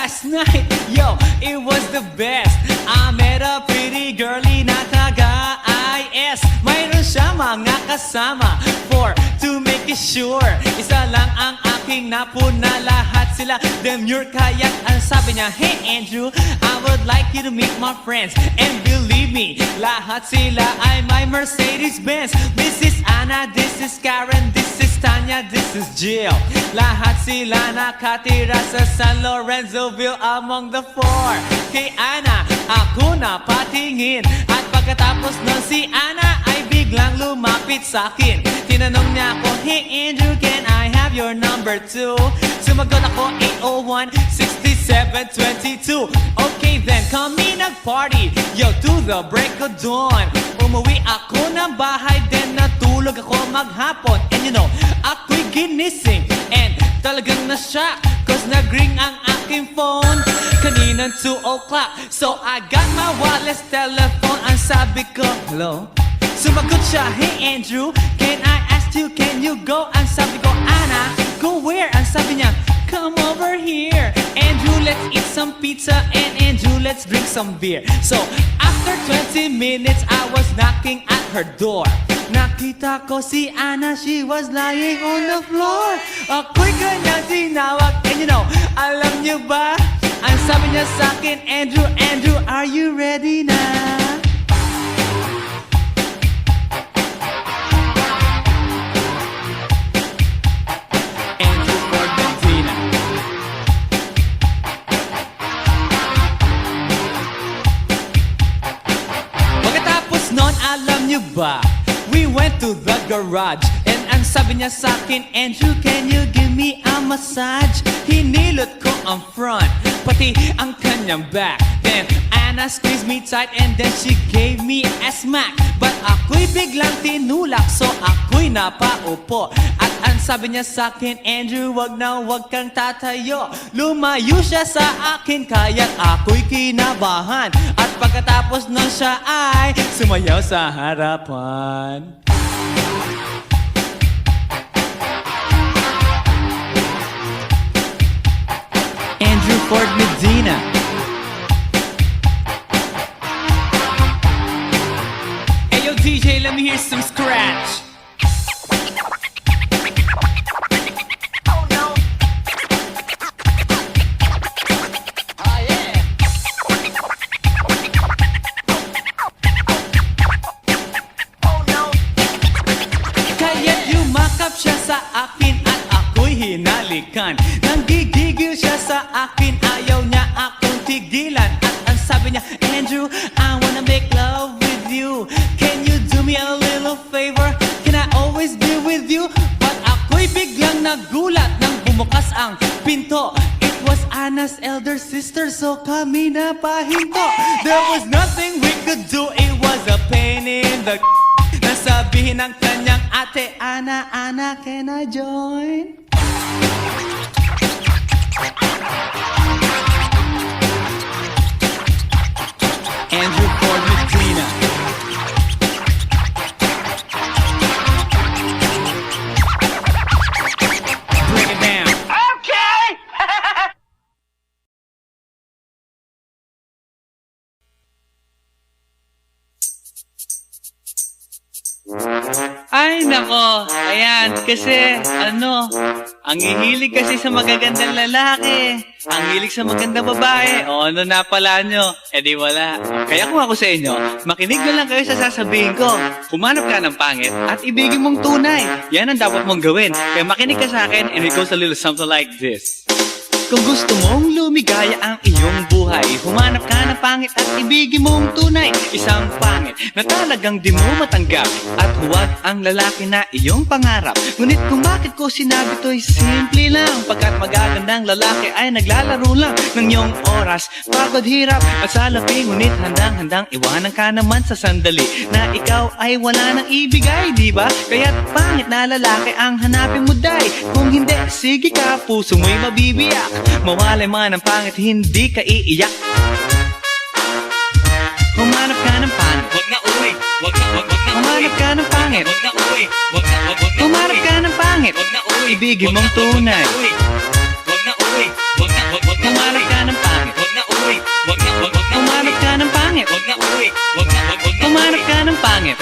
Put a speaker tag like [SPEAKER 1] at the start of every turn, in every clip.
[SPEAKER 1] last night, yo, it was the best. I met a pretty girlie na taga-IS. Mayroon siya mga kasama to make it sure. Isa lang ang aking napuna, lahat sila demure. Kaya ang sabi niya, hey Andrew, I would like you to meet my friends. And believe me, lahat sila ay my Mercedes-Benz. This is Anna, this is Karen, this is Tanya, this is Jill. Lahat sila nakatira sa San Lorenzoville among the four. Kay Anna, ako na patingin. At pagkatapos nun si Anna ay biglang lumapit sa akin. Tinanong niya ako, hey Andrew, can I have your number too? Sumagot ako, 801-6722. Okay then, kami nag-party, yo, to the break of dawn. Umuwi ako ng bahay, then natulog ako maghapon. And you know, ako'y ginising, and talagang na-shock, cause nag-ring ang aking phone kaninang 2 o'clock. So I got my wireless telephone. Ang sabi ko, hello? Sumagot siya, hey Andrew, can I ask you, can you go? Ang sabi ko, Anna, go where? Ang sabi niya, come over here. Andrew, let's eat some pizza, and Andrew, let's drink some beer. So after 20 minutes, I was knocking at her door. Nakita ko si Anna, she was lying on the floor. Ako'y kanyang tinawag, and you know, alam niyo ba? Ang sabi niya sa akin, Andrew, Andrew, are you ready na? Andrew Ford Medina. Pagkatapos nun, alam niyo ba? We went to the garage, and ang sabi niya sa akin, Andrew, can you give me a massage? Hinilot ko ang front, pati ang kanyang back. Then Anna squeezed me tight, and then she gave me a smack. But ako'y biglang tinulak, so ako'y napaupo. At ang sabi niya sa akin, Andrew, wag na wag kang tatayo. Lumayo siya sa akin, kaya't ako'y kinabahan. At pagkatapos nun siya ay sumayaw sa harapan. Andrew Ford Medina. Hey yo DJ, let me hear some scratch.
[SPEAKER 2] Oh no. Oh yeah. Oh no.
[SPEAKER 1] Kaya't yumakap siya sa akin at ako'y hinalikan. Nanggigigil siya sa akin, ayaw niya akong tigilan. At ang sabi niya, Andrew, I wanna make love with you. Can you do me a little favor? Can I always be with you? But ako'y biglang nagulat nang bumukas ang pinto. It was Anna's elder sister, so kami na pahinto. There was nothing we could do, it was a pain in the nasabihin ng kanyang ate, Anna, Anna, can I join? Andrew Ford Medina. Bring it down.
[SPEAKER 2] Okay.
[SPEAKER 3] Ay, nako. Ayan, kasi, ang hihilig kasi sa magagandang lalaki. Ang hilig sa magandang babae. O, ano na pala nyo? Eh di wala. Kaya kung ako sa inyo, makinig na lang kayo sa sasabihin ko. Humanap ka ng pangit at ibigin mong tunay. Yan ang dapat mong gawin. Kaya makinig ka sa akin and it goes a little something like this. Kung gusto mong lumigaya ang iyong buhay, humanap ka ng pangit at ibigin mong tunay. Isang pangit na talagang di mo matanggap, at huwag ang lalaki na iyong pangarap. Ngunit kung bakit ko sinabi to'y simple lang, pagkat magagandang lalaki ay naglalaro lang ng iyong oras, pagod, hirap at salapi. Ngunit handang-handang iwanan ka naman sa sandali na ikaw ay wala nang ibigay, di ba? Kaya't pangit na lalaki ang hanapin mo, day. Kung hindi, sige ka, puso mo'y mabibiyak. Mawalay man ang pangit, hindi ka iiyak. Humanap ka ng pangit, wag na uwi. Humanap ka ng pangit, wag na uwi. Humanap ka ng pangit, wag na uwi. Ibigin mong tunay, wag na uwi. Humanap ka ng Humanap ka ng pangit,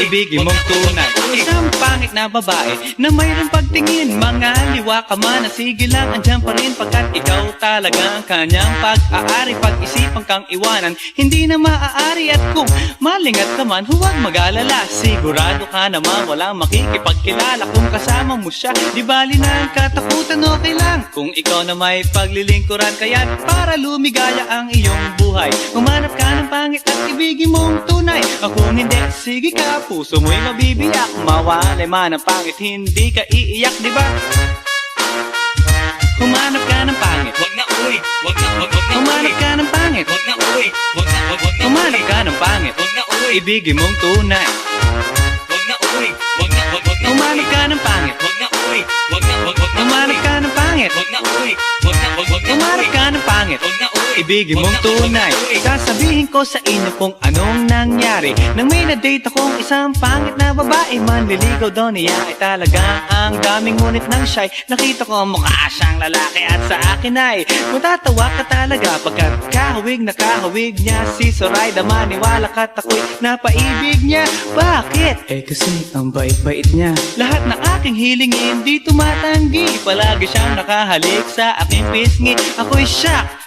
[SPEAKER 3] ibigin mong tunay. Isang pangit na babae na mayroong pagtingin. Mga liwa ka man, sige lang, andyan pa rin pagkat ikaw talaga ang kanyang pag-aari. Pag-isipan kang iwanan, hindi na maaari. At kung malingat ka man, huwag mag-alala. Sigurado ka naman walang makikipagkilala kung kasama mo siya. Di bali na ang katakutan, okay lang kung ikaw na may paglilingkuran. Kaya para lumigaya ang iyong buhay, humanap ka ng pangit at ibigin mong tunay. Kung hindi, sige ka, puso mo'y mabibiyak. Mawalay man ang pangit, hindi ka iiyak, di ba? Humanap ka ng pangit, wag na uy, wag na humanap ka ng pangit, wag na uy, wag na humanap ka ng pangit, wag na uy, ibigin mong tunay. Wag na uy, wag na humanap ka ng pangit, wag na uy, wag na humanap ka ng pangit, wag na uy, wag na humanap ka ng pangit, wag na uy, ibigin mong tunay. Sasabihin ko sa inyo kung anong nangyari nang may na-date akong isang pangit na babae. Manliligaw daw niya ay talaga ang daming, ngunit nang shy nakita ko mukha siyang lalaki. At sa akin ay matatawa ka talaga pagkat kahawig na kahawig niya si Zoraida. Maniwala ka't ako'y napaibig niya. Bakit? Eh kasi ang bait-bait niya. Lahat ng aking hilingin di tumatanggi. Palagi siyang nakahalik sa aking pisngi. Ako'y shock.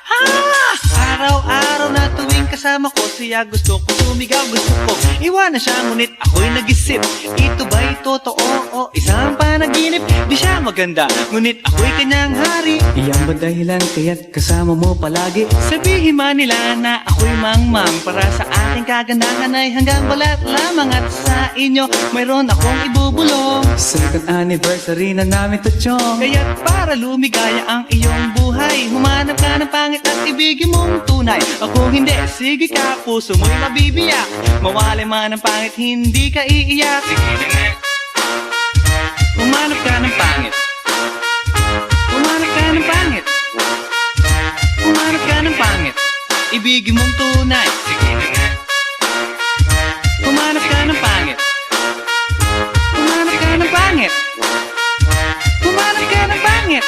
[SPEAKER 3] Araw-araw na tuwing kasama ko siya, gusto ko sumigaw, gusto ko iwanan siya, ngunit ako'y nag-isip, ito ba'y totoo o isang panaginip? Di siya maganda, ngunit ako'y kanyang hari. Iyan ba dahilan kaya't kasama mo palagi? Sabihin man nila na ako'y mangmang, para sa aking kagandahan ay hanggang balat lamang. At sa inyo mayroon akong ibubulong. Second anniversary na namin to, chong. Kaya't para lumigaya ang iyong buhay, humanap ka ng pangit at ibigin mong tunay. Kung hindi, sige ka, puso mo'y mabibiyak. Mawalay man ang pangit, hindi ka iiyak. Sige na nga. Humanap ka ng pangit. Humanap ka ng pangit. Humanap ka ng pangit, ibigin mong tunay. Sige na nga. Humanap ka ng pangit. Humanap ka ng pangit. Humanap ka ng pangit,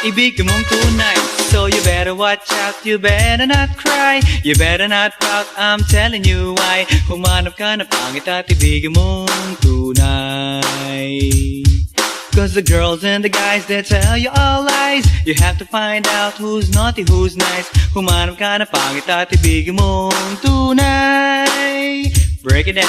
[SPEAKER 3] ibigin mong tunay. So you better watch out, you better not cry, you better not pout, I'm telling you why. Humanap ka ng pangit at ibigin mong tunay. Cause the girls and the guys, they tell you all lies. You have to find out who's naughty, who's nice. Humanap ka ng pangit at ibigin mong tunay. Break it down.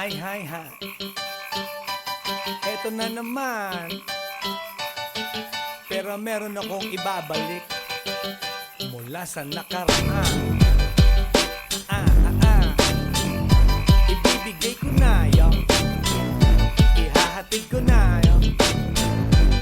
[SPEAKER 4] Hi. Eto na naman. Pero meron akong ibabalik mula sa nakaraan. Ibibigay ko na yun, ihahatid ko na yun,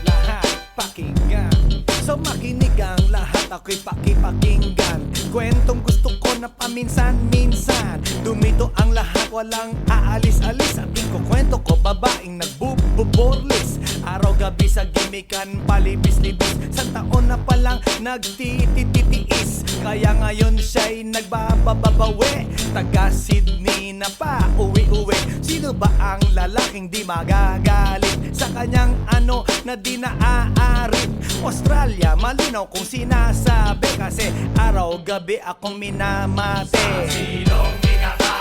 [SPEAKER 4] lahat pakinggan. So makinig ang lahat, ako'y pakipakinggan. Kwentong gusto ko na paminsan-minsan. Dumito ang lahat, walang aalis-alis. At ikukwento ko, babaeng nagbuborlis. Araw-gabi sa gimikan, palibis-libis. Sa taon na palang nagtititiis. Kaya ngayon siya'y nagbababawi. Taga Sydney na pa, uwi-uwi. Sino ba ang lalaking di magagalit sa kanyang ano na di naaarit? Australia, malinaw kung sinasabi, kasi araw-gabi akong minamate. Sa silong binaka,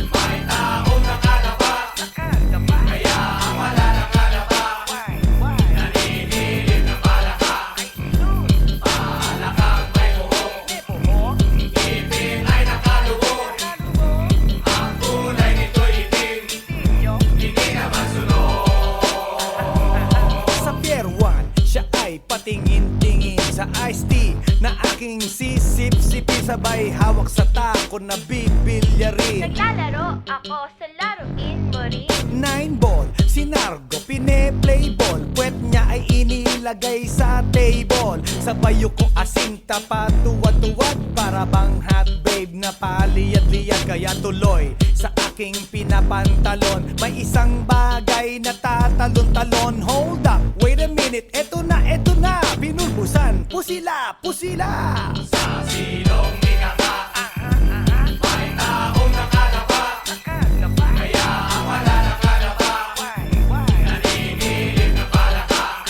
[SPEAKER 4] may taong nakadapa. Kaya ang wala nakadapa, naninilig na palaka. Palakang may buhok, ipin ay nakalugo. Ang kulay nito'y itim, hindi naman sunog. Sa Pier 1, siya ay patingin-tingin sa iced tea na aking sisip. sabay hawak sa tako na bibilyarin.
[SPEAKER 5] Naglalaro ako sa laruin mo rin.
[SPEAKER 4] 9 ball, si Nargo pine-play ball. Puwet niya ay inilagay sa table. Sabay ko asing tapat tuwad-tuwad. Para bang hot babe na paliyad-liyad. Kaya tuloy sa aking pinapantalon may isang bagay na tatalon-talon. Hold up, wait a minute, eto na, binulbusan, pusila, pusila. Sa silong ikaka, may taong nakalapa. Kaya ang wala nakalapa, naninilip na palaka.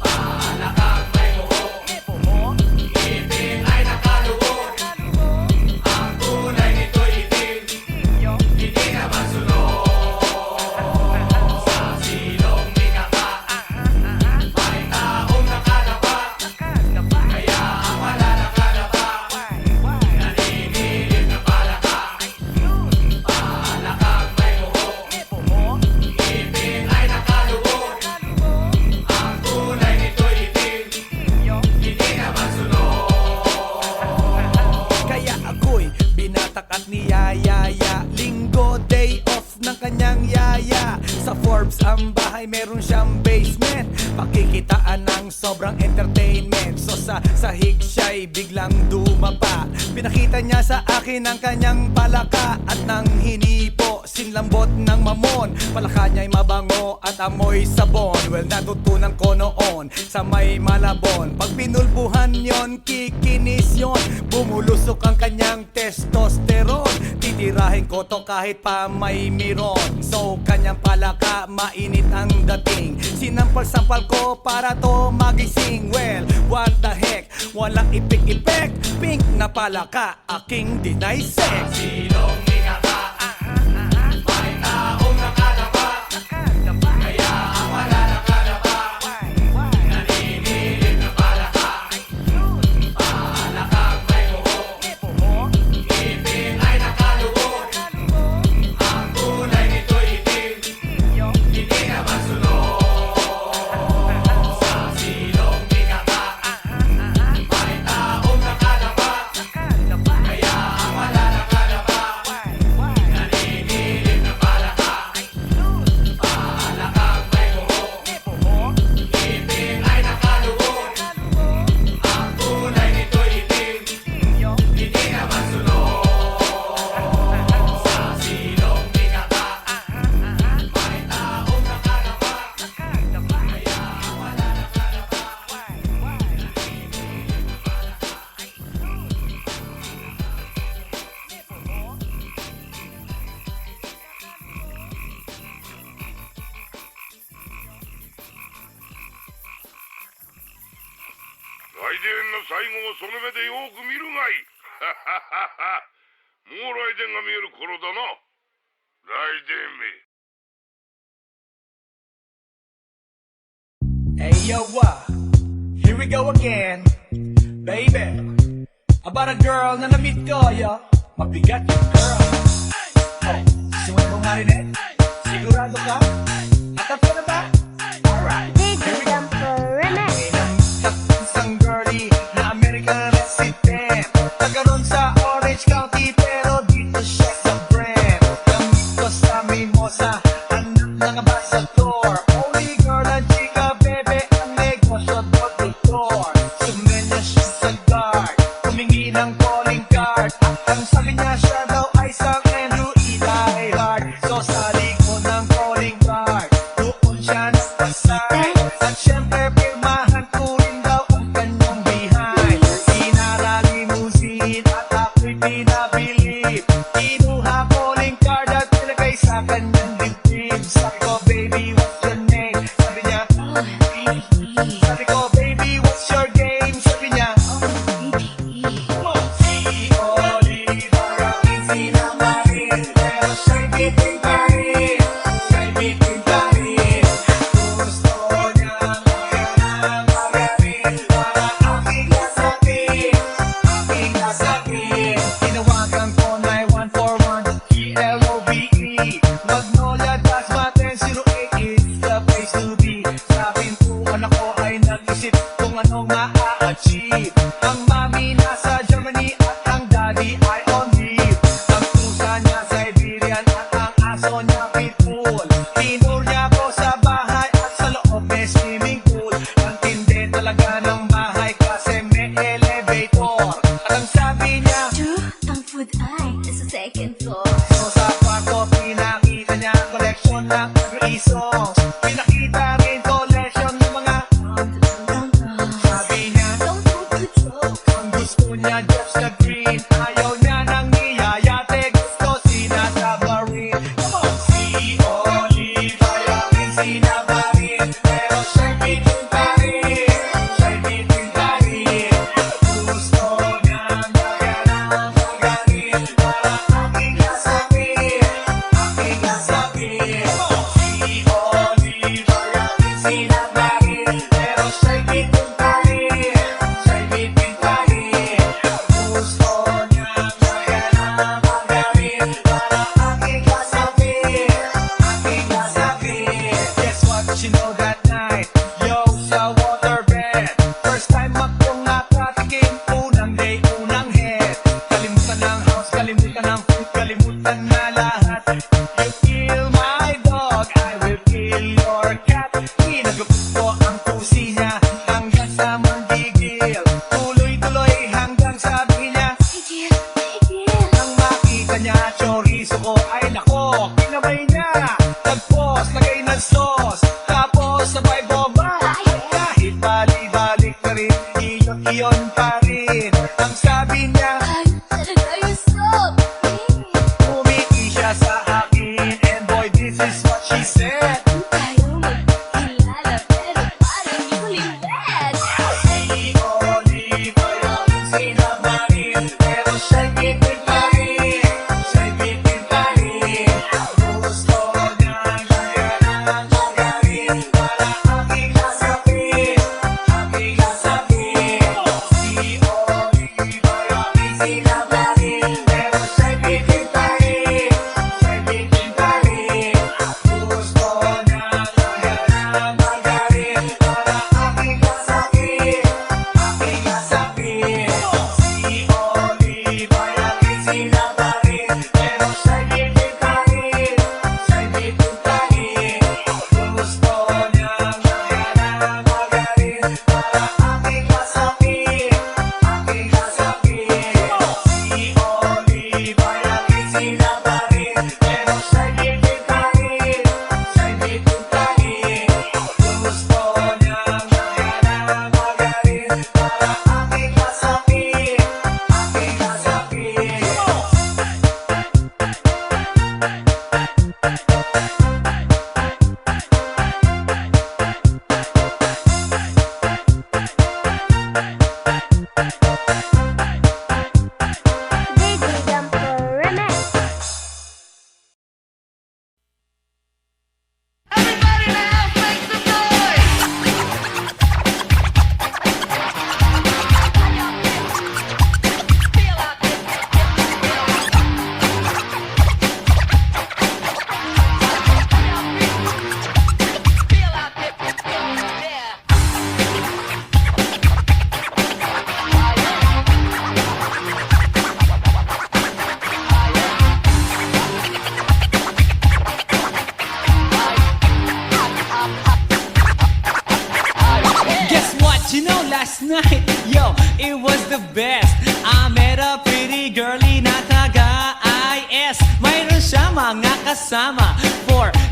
[SPEAKER 4] Palakang may muho, ngipin ay nakaluho. Ang kulay nito'y itim, hindi naman sunog. Sa silong ikaka, may taong nakalapa. Kaya ang wala nakalapa, naninilip na palaka. Palakang may muho, ngipin ay nakaluho. Ang kulay nito'y itim, hindi naman sunog. Kaya ako'y binatak at niyayaya. Linggo, day off ng kanyang yaya. Sa Forbes ang bahay, meron siyang basement. Pakikitaan ng sobrang entertainment. So sa sahig siya'y biglang dumapa. Pinakita niya sa akin ang kanyang palaka. At nang hinipo, sinlambot ng mamon. Palaka niya'y mabango at amoy sabon. Well, natutunan ko noon sa may Malabon. Pag pinulbuhan yon, kikinis yon. Bumulusok ang kanyang testosterone. Titirahin ko to kahit pa may miron. So kanyang palaka, mainit ang dating. Sinampal-sampal ko para to magising. Well, what the heck, walang ipik-ipek. Pink na palaka, aking dinaysek. Silong ikaka, may taong nakalapa. Kaya ang wala nakalapa, naninilip na palaka. Palakang may muho, ngipin ay nakaluho. Ang kulay nito'y itim, hindi naman sunog. Sa silong ikaka, may taong nakalapa. Kaya ang wala nakalapa, naninilip na palaka. Palakang may muho, ngipin ay nakaluho. Ang kulay nito'y itim, hindi naman sunog. Sa silong ikaka, may taong nakalapa. Kaya ang wala nakalapa,
[SPEAKER 6] 来電の最後をその目でよく見るがいい。もう来電が見える頃だな。来電め。
[SPEAKER 4] Hey yo, here we go again, baby. About a girl na na-meet ko, yo. Mabigat yung girl. Hey, suwan mo nga rin eh. Sigurado ka? Atap ka na ba? Alright, here we go. Isang girlie na American resident. Nagkaroon sa Orange County pero dito siya sa Brent. Gamit ko sa Mimosa, anak ng ambassador. Only girl ang chika, bebe, ang negosyo doktor. Sumenya siya sa guard, humingi ng calling card. At ang sabi niya siya daw ay isang Andrew Eli Hart. So sa likod ng calling card, doon siya nakasay. At syempre pirmahan ko rin daw ang kanyang behind. Sinara limousine at ako'y pinabilib. Kinuha calling card at nilagay sa kanyang dibdib. Sabi ko, baby, what's your name? Sabi niya, sabi ko, baby, what's your game? Sabi niya, si Oliver, ang easy naman.
[SPEAKER 5] second floor.
[SPEAKER 4] So sa kwarto, pinakita niya koleksyon ng songs. Pinakita rin collection ng mga sabi niya,
[SPEAKER 5] Don't go to joke.
[SPEAKER 4] ang gusto niya just the green. Ayaw niya nang niyayate, gusto sinasabari. Come on! Si Oliva, yakin sinabari. Pero siya'y bitin pa rin. Siya'y bitin pa rin. Gusto niyang gaya ng magaling. Para aking kasapin, aking kasapin. Si Oliva, yakin sinabari. Pero siya'y bitin pa rin. Siya'y bitin pa rin. Gusto niyang gaya ng magaling. Para aking kasapin, aking kasapin. Guess what you know that night? Yo, sa waterbed. First time akong nakatikim. Unang day, unang head. Kalimutan ng house, kalimutan ng food, kalimutan na lahat. You kill my dog, I will kill your cat. Kinagupit ko ang pusi niya hanggang sa manggigil. Tuloy-tuloy hanggang sabi niya,
[SPEAKER 5] Tigil, tigil.
[SPEAKER 4] nang makita niya chorizo ko, ay nako, kinabay niya. Nagpos, lagay ng sauce, tapos sabay bomba. Kahit bali-balik na rin, iyon pa rin. Ang sabi niya,
[SPEAKER 5] Ay, talaga yung stop.
[SPEAKER 4] umiki siya sa akin. And boy, this is what she said.
[SPEAKER 5] Tayo magkilala pero parang newlywed.
[SPEAKER 4] Si Oliva, yakin sinamarin. Pero siya'y bitin pa rin. Siya'y bitin pa rin. Gusto niyang gaya ng magaling. Para aking kasapin, aking kasapin. Si Oliva, yakin sinamarin. Pero siya'y bitin pa rin. Siya'y bitin pa rin. Gusto niyang gaya ng magaling. Para aking kasapin, aking kasapin. Si Oliva, yakin sinamarin. Pero siya'y bitin pa rin. Siya'y bitin pa rin. Gusto niyang gaya ng magaling. Para aking kasapin, aking kasapin. Si Oliva, yakin sinamarin. Pero siya'y bitin pa rin. Siya'y bitin pa rin. Gusto niyang gaya ng magaling. Para aking kasapin, aking kasapin.
[SPEAKER 5] DJ Jumper Remix.
[SPEAKER 2] Everybody now, make some noise! Feel like feel like yeah.
[SPEAKER 1] Guess what? You know, last night, yo, it was the best. I met a pretty girlie na taga-IS. Mayroon siya mga kasama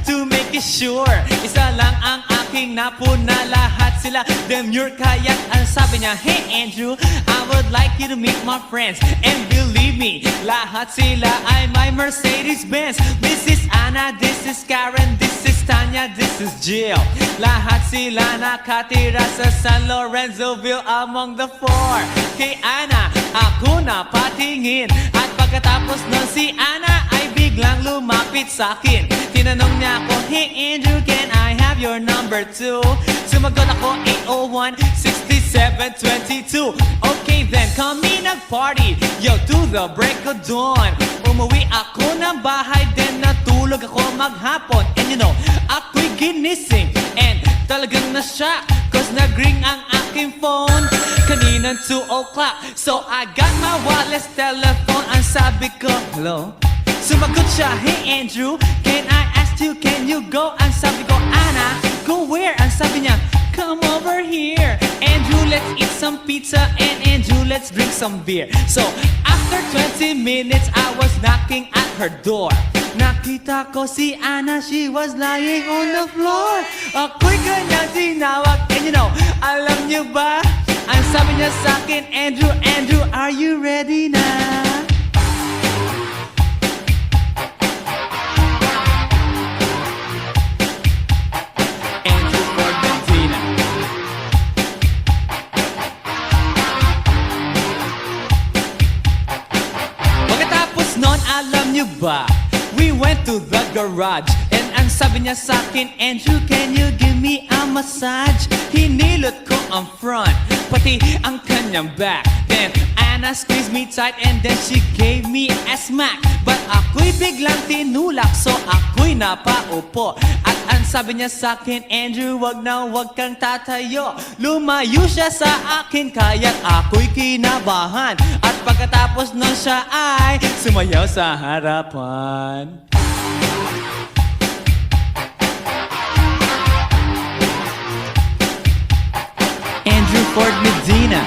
[SPEAKER 1] to make it sure. Isa lang ang aking napuna, lahat sila demure. Kaya't ang sabi niya, hey Andrew, I would like you to meet my friends. And believe me, lahat sila ay my Mercedes-Benz. This is Anna, this is Karen, this is Tanya, this is Jill. Lahat sila nakatira sa San Lorenzoville among the four. Kay Ana, ako na patingin. At pagkatapos nun si Ana ay biglang lumapit sa akin. Tinanong niya ako, hey Andrew, can I have your number too? Sumagot ako, 801-6722. Okay then, kami nag-party, yo, to the break of dawn. Umuwi ako ng bahay, then natulog ako maghapon. And you know, ako'y ginising, and talagang na-shock, cause nag-ring ang aking phone kaninang 2 o'clock. So I got my wireless telephone. Ang sabi ko, hello? Sumagot siya, hey Andrew, can I ask you, can you go? Ang sabi ko, Ana, go where? Ang sabi niya, come over here. Andrew, let's eat some pizza, and Andrew, let's drink some beer. So, after 20 minutes, I was knocking at her door. Nakita ko si Anna, she was lying on the floor. Ako'y kanyang tinawag, and you know, alam niyo ba? Ang sabi niya sa'kin, Andrew, Andrew, are you ready na? Andrew Ford Medina. Pagkatapos nun, alam niyo ba? We went to the garage, and ang sabi niya sa'kin, Andrew, can you give me a massage? Hinilot ko ang front, pati ang kanyang back. Then Anna squeezed me tight, and then she gave me a smack. But ako'y biglang tinulak, so ako'y napaupo. At ang sabi niya sa'kin, Andrew, wag na wag kang tatayo. Lumayo siya sa akin, kaya't ako'y kinabahan. At pagkatapos nun siya ay sumayaw sa harapan. Andrew Ford Medina.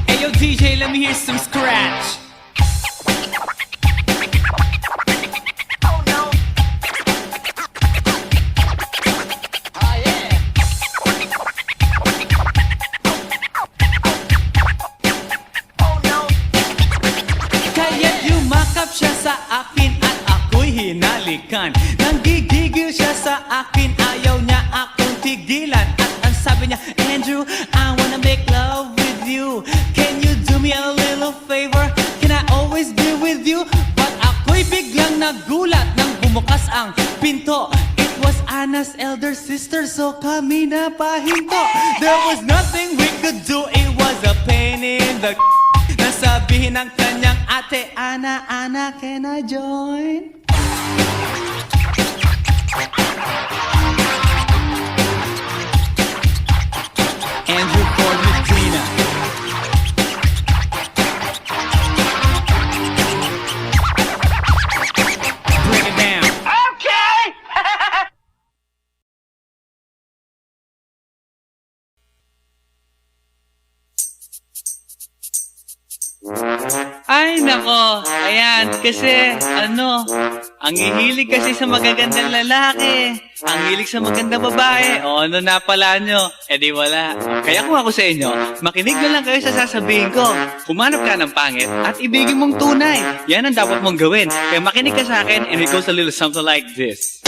[SPEAKER 1] Hey yo DJ, let me hear some scratch.
[SPEAKER 2] Oh no. Oh yeah. Oh no.
[SPEAKER 1] Kaya't yumakap siya sa akin at ako'y hinalikan. Nanggigigil siya sa akin, ayaw niya akong tigilan. At ang sabi niya, Andrew, I wanna make love with you. Can you do me a little favor? Can I always be with you? But ako'y biglang nagulat nang bumukas ang pinto. It was Anna's elder sister, so kami na pahinto. There was nothing we could do, it was a pain in the nasabihin ng kanyang ate, Anna, Anna, can I join? Andrew Ford Medina. Bring it down.
[SPEAKER 2] Okay.
[SPEAKER 3] Ay, nako. Ayan, kasi, ang hihilig kasi sa magagandang lalaki. Ang hilig sa magandang babae. O, ano na pala nyo? Eh di wala. Kaya kung ako sa inyo, makinig na lang kayo sa sasabihin ko. Humanap ka ng pangit at ibigin mong tunay. Yan ang dapat mong gawin. Kaya makinig ka sa akin and it goes a little something like this.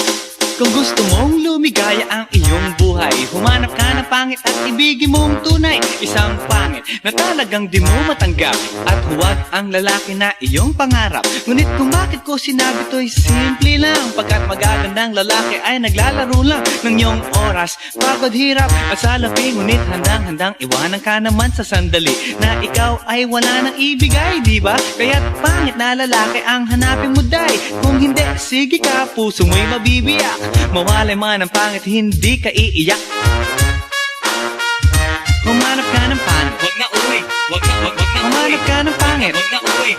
[SPEAKER 3] Kung gusto mong lumigaya ang iyong buhay, humanap ka ng pangit at ibigin mong tunay. Isang pangit na talagang di mo matanggap, at huwag ang lalaki na iyong pangarap. Ngunit kung bakit ko sinabi to'y simple lang, pagkat magagandang lalaki ay naglalaro lang ng iyong oras, pagod, hirap at salapi. Ngunit handang-handang iwanan ka naman sa sandali na ikaw ay wala nang ibigay, di ba? Kaya't pangit na lalaki ang hanapin mo, day. Kung hindi, sige ka, puso mo'y mabibiyak. Mawalay man ang pangit, hindi ka iiyak. Humanap ka ng pangit, wag na uwi. Humanap ka ng pangit, wag na uwi.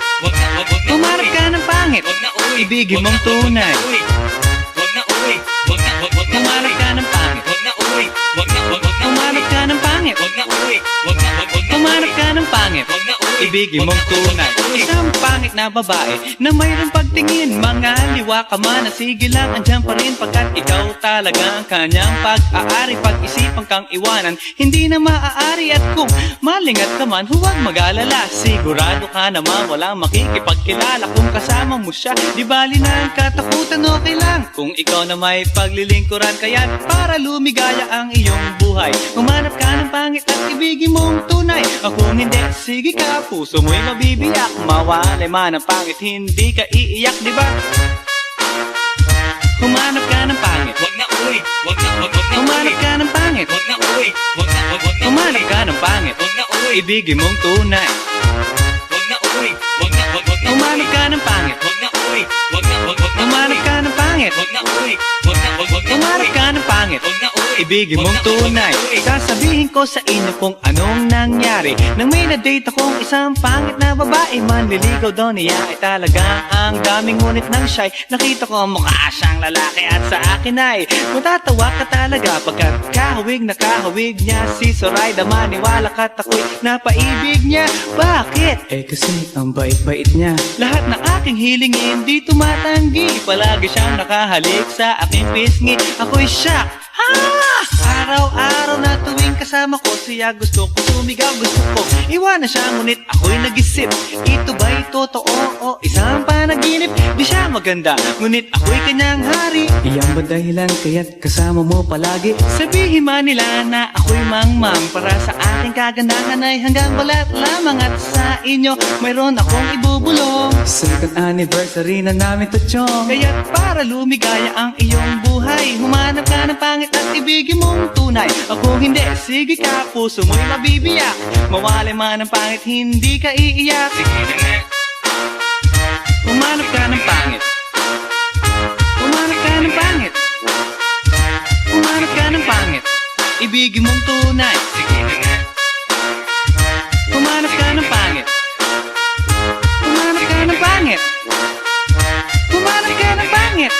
[SPEAKER 3] Humanap ka ng pangit, wag na uwi. Ibigin mong tunay. Humanap ka ng pangit, wag na uwi. Humanap ka ng pangit, wag na uwi. Humanap ka ng pangit, wag na uwi. Ibigin mong tunay. Isang pangit na babae na mayroong pagtingin, mga liwa ka man, sige lang, andyan pa rin, pagkat ikaw talaga ang kanyang pag-aari. Pag-isipan kang iwanan, hindi na maaari. At kung malingat ka man, huwag mag-alala, sigurado ka naman walang makikipagkilala kung kasama mo siya. Di bali na ang katakutan, okay lang kung ikaw na may paglilingkuran. Kaya para lumigaya ang iyong buhay, humanap ka ng pangit at ibigin mong tunay. Kung hindi, sige ka, puso mo'y mabibiyak. Mawalay man ang pangit, hindi ka iiyak, di ba? Humanap ka ng pangit, wag na uwi. Humanap ka ng pangit, wag na uwi. Humanap ka ng pangit, wag na uwi. Ibigin mong tunay. Humanap ka ng pangit, wag na uwi. Humanap ka ng pangit, wag na uwi. Humanap ka ng pangit, wag na uwi. ibigin mong tunay. Sasabihin ko sa inyo kung anong nangyari nang may na-date akong isang pangit na babae. Manliligaw daw niya ay talaga ang daming ngunit ng shy. Nakita ko mukha siyang lalaki at sa akin ay matatawa ka talaga pagkat kahawig na kahawig niya si Zoraida. Maniwala ka't ako'y napaibig niya. Bakit? Eh kasi ang bait-bait niya. Lahat ng aking hiling hindi tumatanggi. Palagi siyang nakahalik sa aking pisngi. Ako'y shock. Araw-araw na tuwing kasama ko siya, gusto ko sumigaw, gusto ko iwanan siya, ngunit ako'y nag-isip, ito ba'y totoo o isang panaginip? Di siya maganda, ngunit ako'y kanyang hari. Iyan ba dahilan kaya't kasama mo palagi? Sabihin man nila na ako'y mangmang, para sa aking kagandahan ay hanggang balat lamang. At sa inyo mayroon akong ibubulong. Second anniversary na namin to, chong. Kaya't para lumigaya ang iyong buhay, humanap ka ng pangit at ibigin mong tunay. Ako hindi, sige ka, puso mo'y mabibiyak. Mawalay man ang pangit, hindi ka iiyak. Sige na. Humanap ka ng pangit. Humanap ka ng pangit. Humanap ka ng pangit, ibigin mong tunay. Sige na. Humanap ka ng pangit. Humanap ka ng pangit. Humanap ka ng pangit,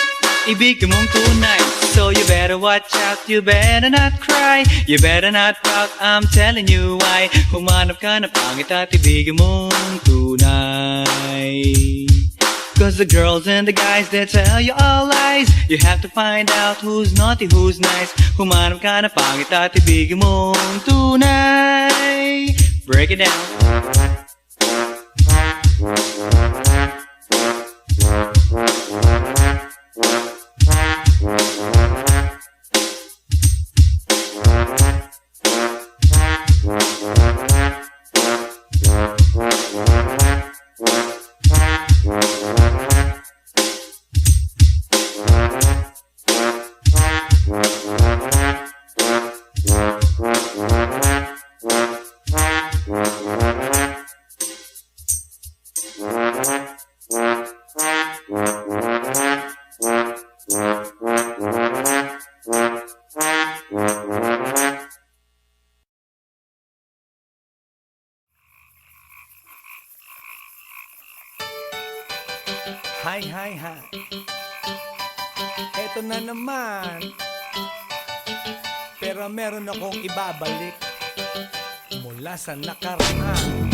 [SPEAKER 3] ibigin mong tunay. So you better watch out, you better not cry, you better not pout, I'm telling you why. Humanap ka ng pangit at ibigin mong tunay. Cause the girls and the guys, they tell you all lies. You have to find out who's naughty, who's nice. Humanap ka ng pangit at ibigin mong tunay. Break it down.
[SPEAKER 4] Hi. Eto na naman. Pero meron akong ibabalik mula sa nakaraan.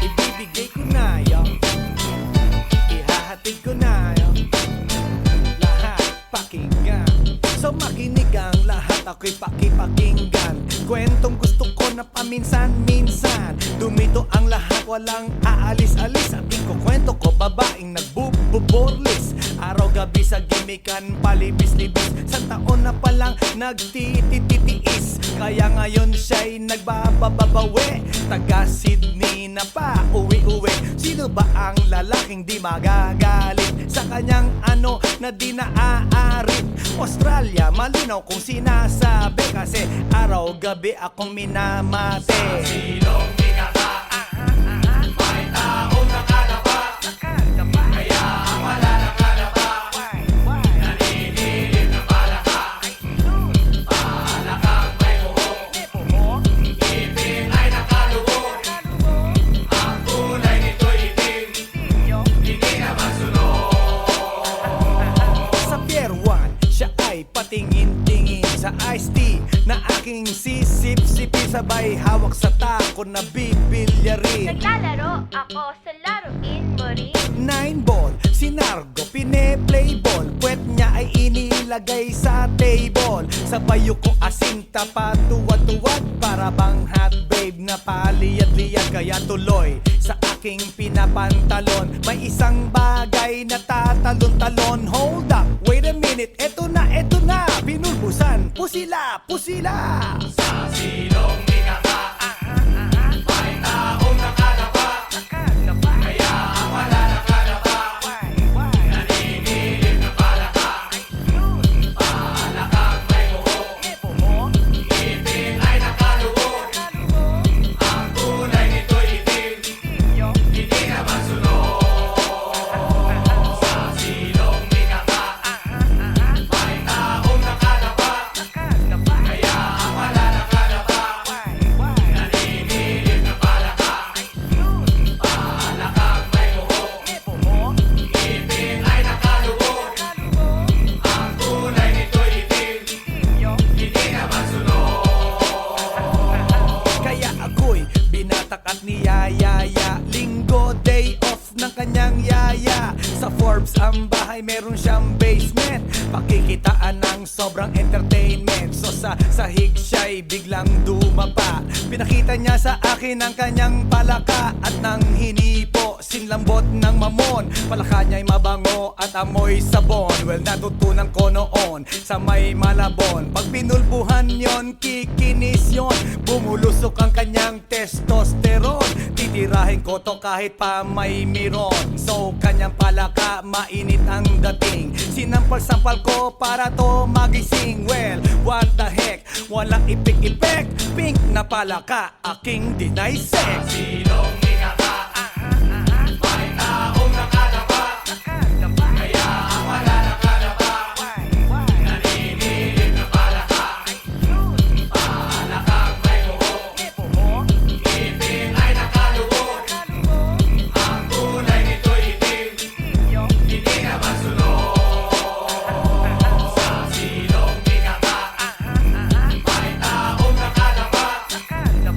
[SPEAKER 4] Ibibigay ko na yun, ihahatid ko na yun, lahat pakinggan. So makinig ang lahat, ako'y pakipakinggan. Kwentong gusto ko na paminsan-minsan. Dumito ang lahat, walang aalis-alis. At ikukwento ko, babaeng nagbububorlis. Araw-gabi sa gimikan, palibis-libis. Sa taon na palang nagtititiis. Kaya ngayon siya'y nagbababawi. Taga Sydney na pa, uwi-uwi. Sino ba ang lalaking di magagalit sa kanyang ano na di naaarit? Australia, malinaw kung sinasabi, kasi araw-gabi akong minamate. Sa silong minaka, may taong nakalapa. Kaya ang wala nakalapa, naninilig na palaka. Palakang may buhok, ngipin ay nakaluhok. Ang kulay nito'y itim, hindi naman sunog. Sa Pier 1, siya ay patingin-tingin sa iced tea na aking sisip-sipin. Sabay hawak sa tako na bibilyarin.
[SPEAKER 5] Naglalaro ako sa laruin mo rin.
[SPEAKER 4] 9-ball, si Nargo pine-playball. Puwet niya ay inilagay sa table. Sa bayo ko asing tapat, tuwad-tuwad. Para bang hot babe na paliyad-liyad. Kaya tuloy sa aking pinapantalon may isang bagay na tatalon-talon. Hold up, wait a minute, eto na, pinulbusan, pusila. Sa silong minaka, may taong nakalapa. Kaya ang wala nakalapa, naninilig na palaka. Palakang may buhok, ngipin ay nakaluhok. Ang kulay nito'y itim, hindi naman sunog. Sa silong minaka, at niyayaya. Linggo, day off ng kanyang yaya. Sa Forbes ang bahay, meron siyang basement. Pakikitaan ng sobrang entertainment. So sa sahig siya'y biglang dumapa. Pinakita niya sa akin ang kanyang palaka at nang hinipo, sinlambot ng mamon. Palaka niya'y mabango at amoy sabon. Well, natutunan ko noon sa may Malabon. Pag pinulbuhan yon, kikinis yon. Bumulusok ang kanyang testosterone. Titirahin ko to kahit pa may miron. So kanyang palaka, mainit ang dating. Sinampal-sampal ko para to magising. Well, what the heck, walang ipik-ipek. Pink na palaka, aking deny sex. Silong ikaka, may taong nakadapa. Kaya ang wala nakadapa, naninilig na palaka. Palakang may buho, ipin ay nakalubog. Ang kulay nito'y itim, hindi na masunod. Sa silong ikaka, may taong nakadapa.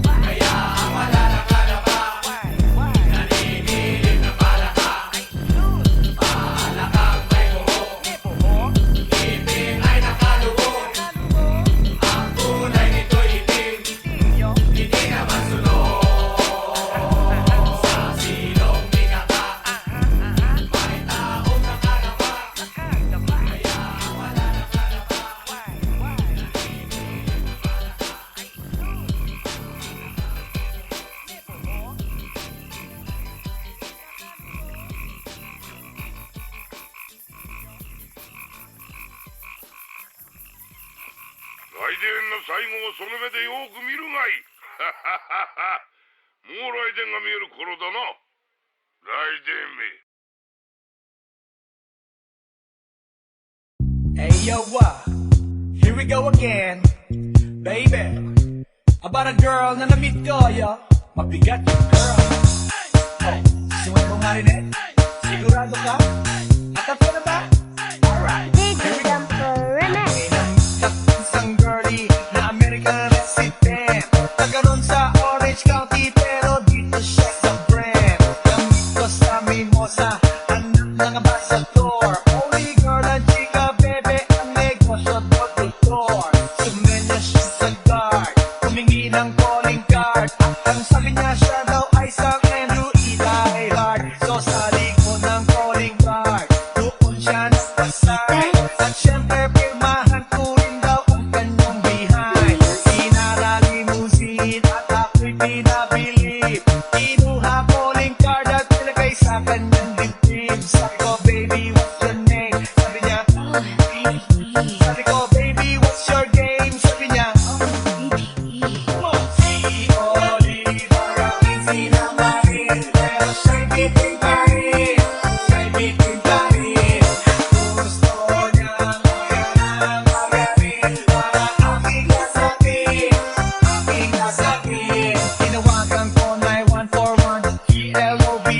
[SPEAKER 4] Kaya ang wala nakadapa, naninilig na palaka. Palakang may buho, ipin ay nakalubog. Ang kulay nito'y itim, hindi na masunod. Sa silong ikaka, may taong nakadapa. Kaya ang wala nakadapa,
[SPEAKER 6] 来電の最後をその目でよく見るがいい。もう来電が見える頃だな。来電め。
[SPEAKER 4] Hey yo, here we go again, baby. About a girl na na-meet ko, yo. Mabigat yung girl. Hey, suwan mo nga rin eh. Sigurado ka? Atap ka na ba? Alright, here we go.
[SPEAKER 5] Remix.
[SPEAKER 4] Isang girlie na American resident. Nagkaroon sa Orange County pero dito siya sa Brent. Gamit ko sa Mimosa, anak ng ambassador. Only girl ang chika, bebe, ang negosyo door-to-door. Sumenya siya sa guard, humingi ng calling card. Ang sabi niya siya daw ay isang Andrew Eli Hart. So sa likod ng calling card, doon siya nagpasay. At syempre pirmahan ko rin daw ang kanyang behind. Sinara limousine at ako'y pinabilib. Kinuha calling card at nilagay sa kanyang dibdib. Sabi ko, baby, what's your name? Sabi niya, sabi ko, baby, what's your game? Sabi niya, si Oliver ang sinamarin. Pero siya'y bitin pa rin. Siya'y bitin pa rin. Gusto niyang magaling para aking nasakit. Aking nasakit. Tinawagan ko 9141 PLOVE.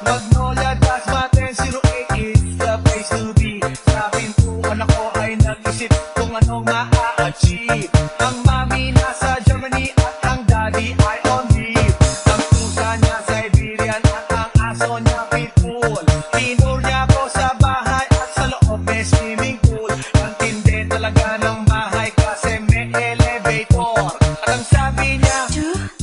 [SPEAKER 4] Magnolia Dasma 1008 is the place to be. Sa pintuan ako ay nag-isip kung anong ma-achieve. Ang mami nasa Germany at ang daddy ay on leave. Ang pusa niya Siberian at ang aso niya pitbull. Tinur niya ako sa bahay at sa loob may swimming pool. Ang tindi talaga ng bahay kasi may elevator. At ang sabi niya,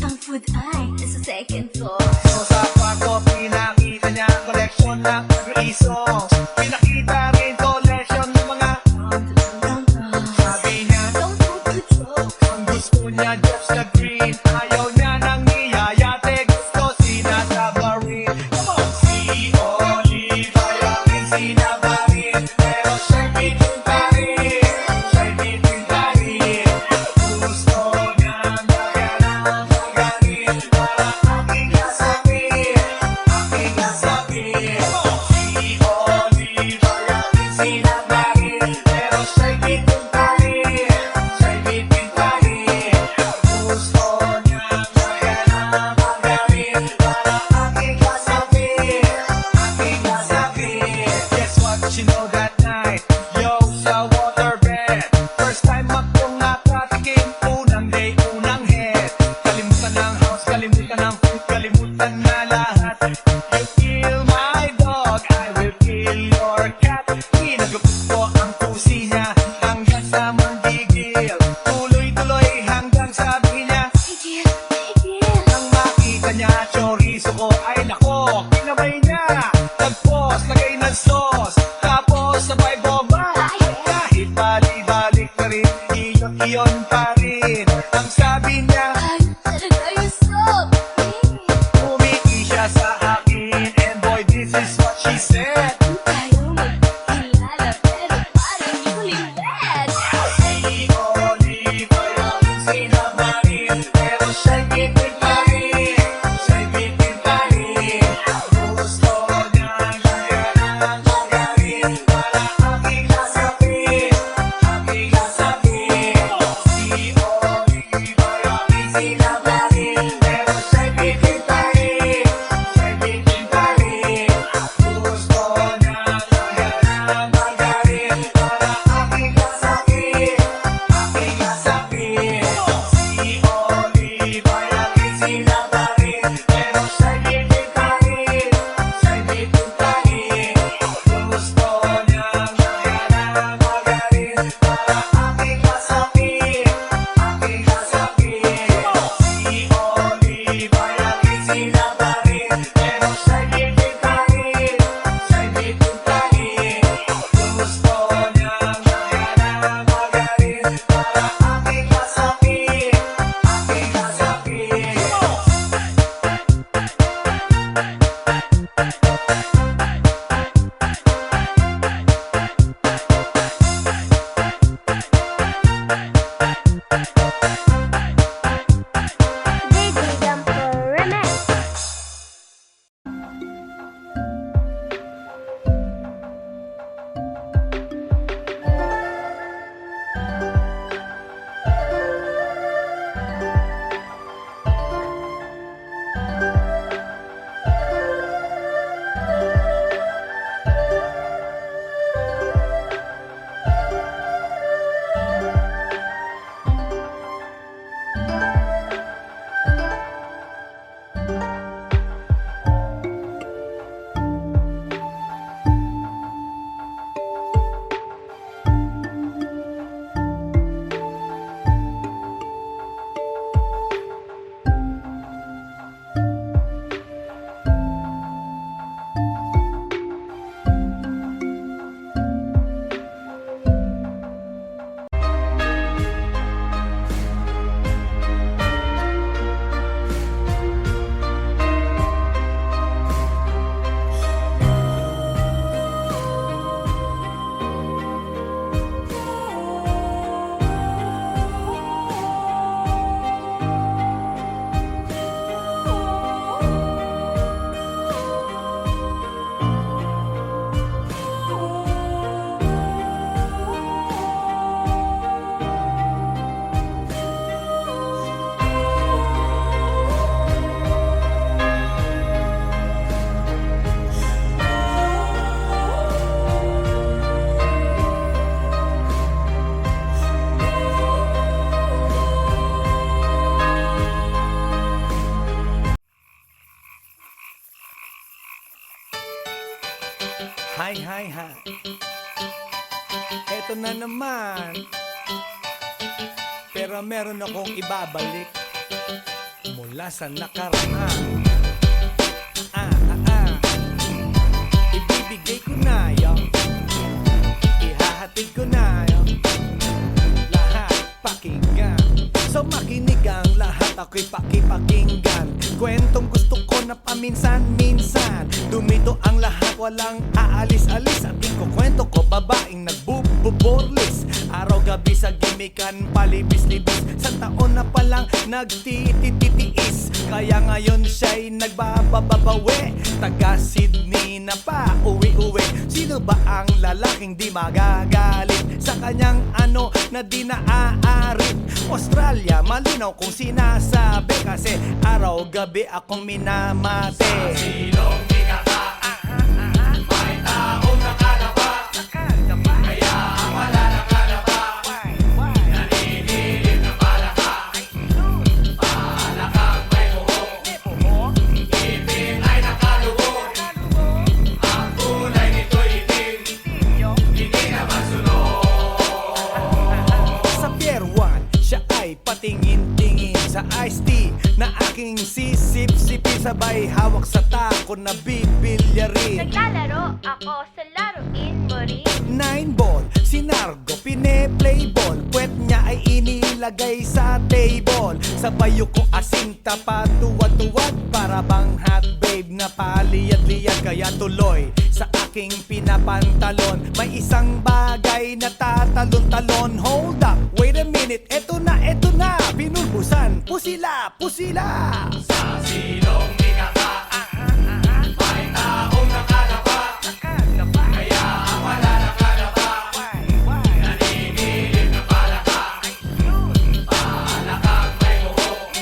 [SPEAKER 5] Ang food ay nasa second floor.
[SPEAKER 4] so sa kwarto pinakita niya collection ng every songs. Pinakita rin collection ng mga sabi niya,
[SPEAKER 5] Don't go to joke.
[SPEAKER 4] ang gusto niya just na green. Ayaw niya nang niyayate, gusto sinatabarin. Come on! Si Oliver ang sinabarin, pero siya'y bitin pa rin. Siya'y bitin pa rin. Gusto niya magaling para aking nasakit. Aking nasakit. Si Oliver ang sinabarin, pero siya'y bitin pa rin. Siya'y bitin pa rin. Gusto niya
[SPEAKER 2] bitin pa rin, siya'y bitin pa rin. Gusto niya ng magaling para aking nasapin, aking nasapin. Si Oliva ay sinabarin, pero siya'y bitin pa rin, siya'y bitin pa rin. Gusto niya ng magaling para aking nasapin, aking nasapin. Si Oliva ay sinabarin, pero siya'y bitin pa rin, siya'y bitin pa rin. Gusto niya ng magaling para aking nasapin, aking nasapin. Si Oliva ay sinabarin, pero siya'y bitin pa rin, siya'y bitin pa rin. Gusto niya ng magaling para aking nasapin, aking nasapin.
[SPEAKER 5] DJ Jumper Remix.
[SPEAKER 4] Hi. Eto na naman. Pero meron akong ibabalik mula sa nakaraan. Ibibigay ko na yun, ihahatid ko na yun. Lahat pakinggan, so makinig ang lahat, ako'y pakipakinggan. Kwentong gusto ko na paminsan-minsan. Dumito ang lahat, walang aalis-alis. At ikukwento ko, babaeng nagbububorlis. Araw-gabi sa gimikan, palibis-libis. Sa taon na palang nagtititiis. Kaya ngayon siya'y nagbababawi. Taga Sydney na pa, uwi-uwi. Sino ba ang lalaking di magagalit sa kanyang ano na di naaarit? Australia, malinaw kung sinasabi, kasi araw-gabi akong minamate. Sa silong di may taong nakalapa. Kaya ang wala nakalapa, naninilig na palaka. Palakang may buhok, ipin ay nakalubog. Ang kulay nito'y itim, hindi naman sunog. Sa Pier 1, siya ay patingin-tingin sa iced tea na aking sisip-sipin. Sabay hawak sa tako na bibilyarin.
[SPEAKER 5] Naglalaro ako sa laruin mo rin.
[SPEAKER 4] 9-ball, si Nargo pine-play ball. Puwet niya ay inilagay sa table. Sabay ko asinta pa tuwad-tuwad. Para bang hot babe na paliyad-liyad. Kaya tuloy sa aking pinapantalon may isang bagay na tatalon-talon. Hold up, wait a minute, eto na, binulbusan pusila, pusila.
[SPEAKER 2] Sa silong nikaka may taong nakadapa. Kaya ang wala nakadapa nanginginig na palaka. Palakang may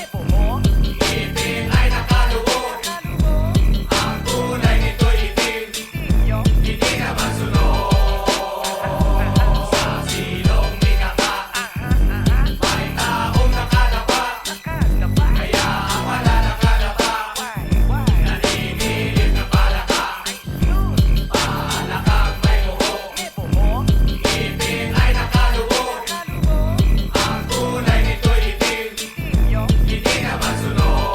[SPEAKER 2] buhok, ngipin ay nakalubog. Ang kulay nito'y itim, hindi naman sunog. Sa silong nikaka may taong nakadapa. Kaya ang wala nakadapa nanginginig na palaka. Palakang may buhok, ngipin ay nakalubog. Ang kulay nito'y itim, hindi naman sunog.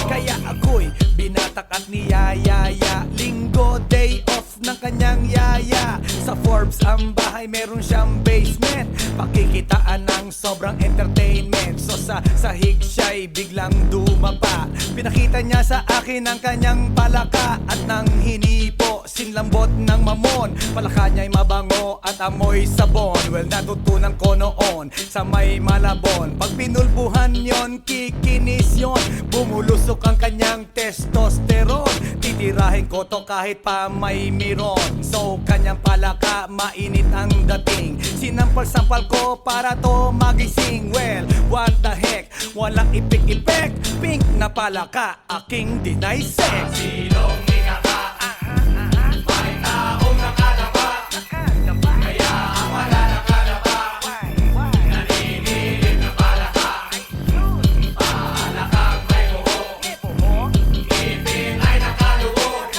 [SPEAKER 4] Kaya ako'y binatak at niyayaya. Linggo, day off ng kanyang yaya. Sa Forbes ang bahay, meron siyang basement. Pakikitaan ng sobrang entertainment. So sa sahig siya'y biglang dumapa. Pinakita niya sa akin ang kanyang palaka. At nang hinipo, sinlambot ng mamon. Palaka niya'y mabango at amoy sabon. Well, natutunan ko noon sa may Malabon. Pag pinulbuhan yon, kikinis yon. Bumulusok ang kanyang testosterone. Titirahin ko to kahit pa may miron. So kanyang palaka, mainit ang dating. Sinampal-sampal ko para to magising. Well, what the heck, walang ipik-ipek. Pink na palaka, aking deny sex.
[SPEAKER 2] Silong nikaka may taong nakadapa. Kaya ang wala nakadapa nanginginig na palaka. Palakang may buhok, ngipin ay nakalubog.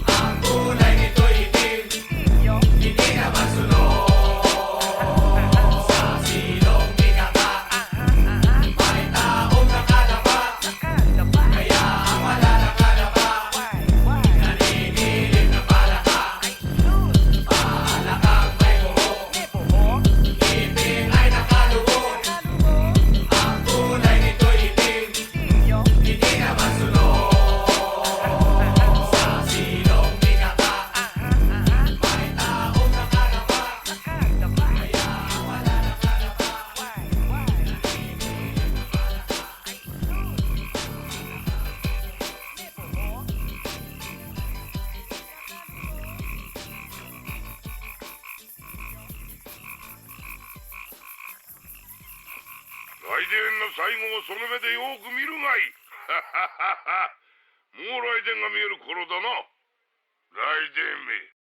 [SPEAKER 2] Ang kulay nito'y itim, hindi naman sunog. Sa silong nikaka may taong nakadapa. Kaya ang wala nakadapa nanginginig na palaka. Palakang may buhok, ngipin ay nakalubog. Ang kulay nito'y itim, hindi naman sunog. Sa silong nikaka may taong nakadapa. Kaya ang wala nakadapa nanginginig na palaka.
[SPEAKER 6] 来電の最後をその目でよく見るがいい。もう来電が見える頃だな。来電め。